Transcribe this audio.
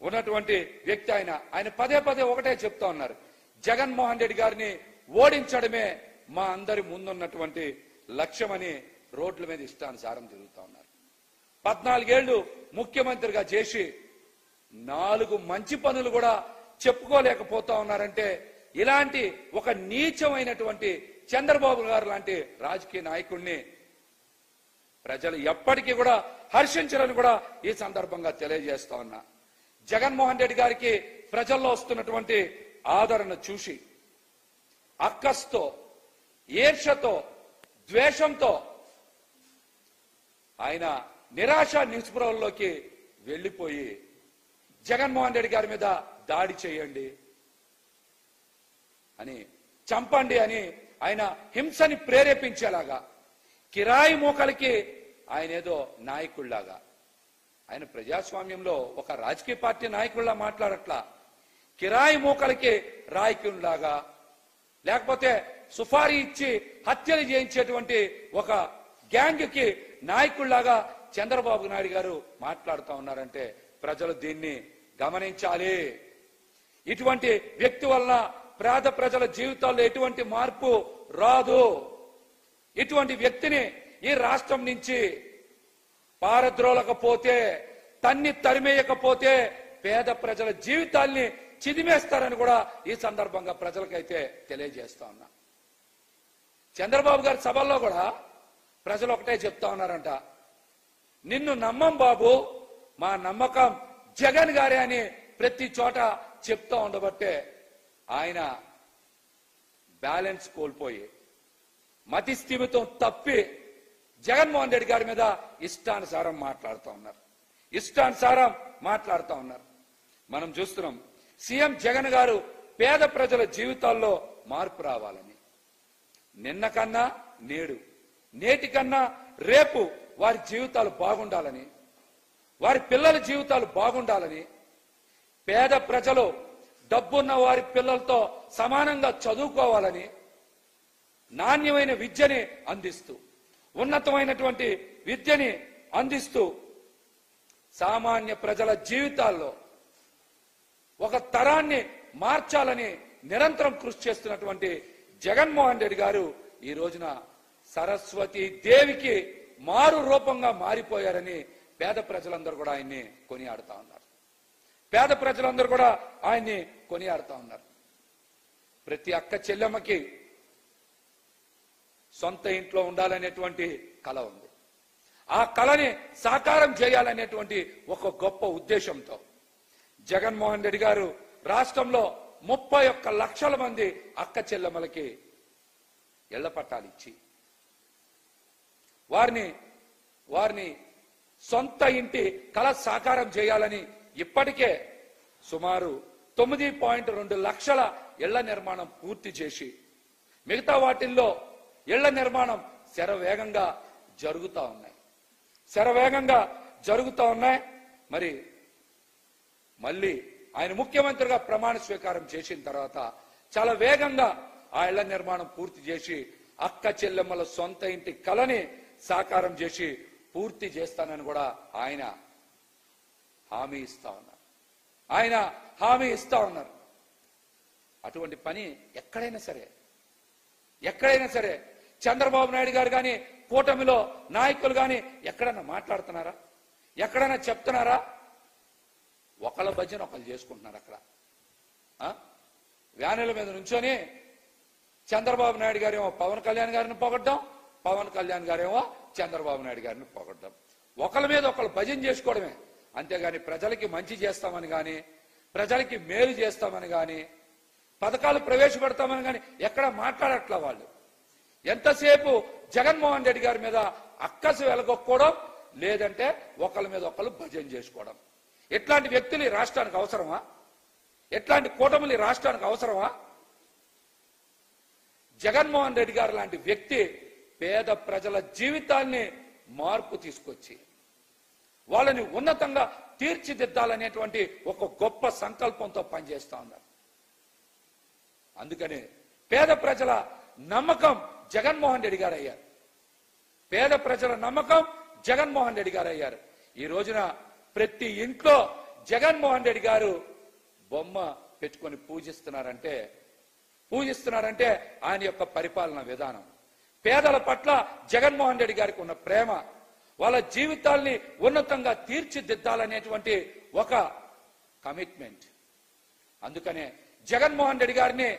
ఉన్నటువంటి వ్యక్తి ఆయన పదే పదే ఒకటే చెప్తా ఉన్నారు, జగన్మోహన్ రెడ్డి గారిని ఓడించడమే మా అందరి ముందున్నటువంటి లక్ష్యమని రోడ్ల మీద ఇష్టానుసారం తిరుగుతా ఉన్నారు. 14 ఏళ్లు ముఖ్యమంత్రిగా చేసి 4 మంచి పనులు కూడా చెప్పుకోలేకపోతా ఉన్నారంటే ఇలాంటి ఒక నీచమైనటువంటి చంద్రబాబు గారు లాంటి రాజకీయ నాయకుడిని ప్రజలు ఎప్పటికీ కూడా హర్షించాలని కూడా ఈ సందర్భంగా తెలియజేస్తా ఉన్నా. జగన్మోహన్ రెడ్డి గారికి ప్రజల్లో వస్తున్నటువంటి ఆదరణ చూసి అక్కస్తో, ఈర్షతో, ద్వేషంతో ఆయన నిరాశ నిస్పృహల్లోకి వెళ్లిపోయి జగన్మోహన్ రెడ్డి గారి మీద దాడి చేయండి అని, చంపండి అని ఆయన హింసని ప్రేరేపించేలాగా, కిరాయి మూకలకి ఆయన ఏదో నాయకుళ్లాగా, ఆయన ప్రజాస్వామ్యంలో ఒక రాజకీయ పార్టీ నాయకుల్లా మాట్లాడట్లా, కిరాయి మూకలకి రాయకుల్లాగా, లేకపోతే సుఫారీ ఇచ్చి హత్యలు చేయించేటువంటి ఒక గ్యాంగ్ కి నాయకుల్లాగా చంద్రబాబు నాయుడు గారు మాట్లాడుతూ ఉన్నారంటే ప్రజలు దీన్ని గమనించాలి. ఇటువంటి వ్యక్తి వలన పేద ప్రజల జీవితాల్లో ఎటువంటి మార్పు రాదు. ఇటువంటి వ్యక్తిని ఈ రాష్ట్రం నుంచి పారద్రోలకపోతే, తన్ని తరిమేయకపోతే పేద ప్రజల జీవితాల్ని చిదిమేస్తారని కూడా ఈ సందర్భంగా ప్రజలకైతే తెలియజేస్తా ఉన్నా. చంద్రబాబు గారి సభల్లో కూడా ప్రజలు ఒకటే చెప్తా ఉన్నారంట, నిన్ను నమ్మం బాబు, మా నమ్మకం జగన్ గారే అని ప్రతి చోట చెప్తా ఉండబట్టే ఆయన బ్యాలెన్స్ కోల్పోయి మతి స్థిమితం తప్పి జగన్మోహన్ రెడ్డి గారి మీద ఇష్టానుసారం మాట్లాడుతూ ఉన్నారు. మనం చూస్తున్నాం, సీఎం జగన్ గారు పేద ప్రజల జీవితాల్లో మార్పు రావాలని, నిన్న కన్నా నేడు, నేటి కన్నా రేపు వారి జీవితాలు బాగుండాలని, వారి పిల్లల జీవితాలు బాగుండాలని, పేద ప్రజలు డబ్బున్న వారి పిల్లలతో సమానంగా చదువుకోవాలని, నాణ్యమైన విద్యని అందిస్తూ, ఉన్నతమైనటువంటి విద్యని అందిస్తూ సామాన్య ప్రజల జీవితాల్లో ఒక తరాన్ని మార్చాలని నిరంతరం కృషి చేస్తున్నటువంటి జగన్మోహన్ రెడ్డి గారు ఈ రోజున సరస్వతి దేవికి మారు రూపంగా మారిపోయారని పేద ప్రజలందరూ కూడా ఆయన్ని కొనియాడుతా ఉన్నారు. ప్రతి అక్క చెల్లెమ్మకి సొంత ఇంట్లో ఉండాలనేటువంటి కళ ఉంది. ఆ కళని సాకారం చేయాలనేటువంటి ఒక గొప్ప ఉద్దేశంతో జగన్మోహన్ రెడ్డి గారు రాష్ట్రంలో 31 లక్షల మంది అక్క చెల్లెమ్మలకి ఇళ్ల పట్టాలు ఇచ్చి వారిని సొంత ఇంటి కళ సాకారం చేయాలని ఇప్పటికే సుమారు 9.2 లక్షల ఇళ్ల నిర్మాణం పూర్తి చేసి, మిగతా వాటిల్లో ఇళ్ల నిర్మాణం శరవేగంగా జరుగుతా ఉన్నాయి. మరి మళ్ళీ ఆయన ముఖ్యమంత్రిగా ప్రమాణ స్వీకారం చేసిన తర్వాత చాలా వేగంగా ఆ ఇళ్ల నిర్మాణం పూర్తి చేసి అక్క చెల్లెమ్మల సొంత ఇంటి కళని సాకారం చేసి పూర్తి చేస్తానని కూడా ఆయన హామీ ఇస్తా ఉన్నారు. అటువంటి పని ఎక్కడైనా సరే చంద్రబాబు నాయుడు గారు కానీ, కూటమిలో నాయకులు కానీ ఎక్కడైనా మాట్లాడుతున్నారా? ఎక్కడైనా చెప్తున్నారా? ఒకళ్ళ భజన ఒకళ్ళు చేసుకుంటున్నారు. అక్కడ వ్యానుల మీద నుంచొని చంద్రబాబు నాయుడు గారేమో పవన్ కళ్యాణ్ గారిని పొగడ్డం, పవన్ కళ్యాణ్ గారేమో చంద్రబాబు నాయుడు గారిని పొగడ్డం. ఒకళ్ళ మీద ఒకళ్ళు భజన చేసుకోవడమే, అంతేగాని ప్రజలకి మంచి చేస్తామని కానీ, ప్రజలకి మేలు చేస్తామని కానీ, పథకాలు ప్రవేశపెడతామని కానీ ఎక్కడ మాట్లాడట్లా. వాళ్ళు ఎంతసేపు జగన్మోహన్ రెడ్డి గారి మీద అక్కసు వెలగొక్కోవడం, లేదంటే ఒకళ్ళ మీద ఒకళ్ళు భజన చేసుకోవడం. ఎట్లాంటి వ్యక్తులు ఈ రాష్ట్రానికి అవసరమా? ఎట్లాంటి కూటములు ఈ రాష్ట్రానికి అవసరమా? జగన్మోహన్ రెడ్డి గారు లాంటి వ్యక్తి పేద ప్రజల జీవితాల్ని మార్పు తీసుకొచ్చి వాళ్ళని ఉన్నతంగా తీర్చిదిద్దాలనేటువంటి ఒక గొప్ప సంకల్పంతో పనిచేస్తా ఉన్నారు. అందుకని పేద ప్రజల నమ్మకం జగన్మోహన్ రెడ్డి గారు అయ్యారు. పేద ప్రజల నమ్మకం జగన్మోహన్ రెడ్డి గారు అయ్యారు. ఈ రోజున ప్రతి ఇంట్లో జగన్మోహన్ రెడ్డి గారు బొమ్మ పెట్టుకొని పూజిస్తున్నారంటే ఆయన యొక్క పరిపాలన విధానం, పేదల పట్ల జగన్మోహన్ రెడ్డి గారికి ఉన్న ప్రేమ, వాళ్ళ జీవితాల్ని ఉన్నతంగా తీర్చిదిద్దాలనేటువంటి ఒక కమిట్మెంట్. అందుకనే జగన్మోహన్ రెడ్డి గారిని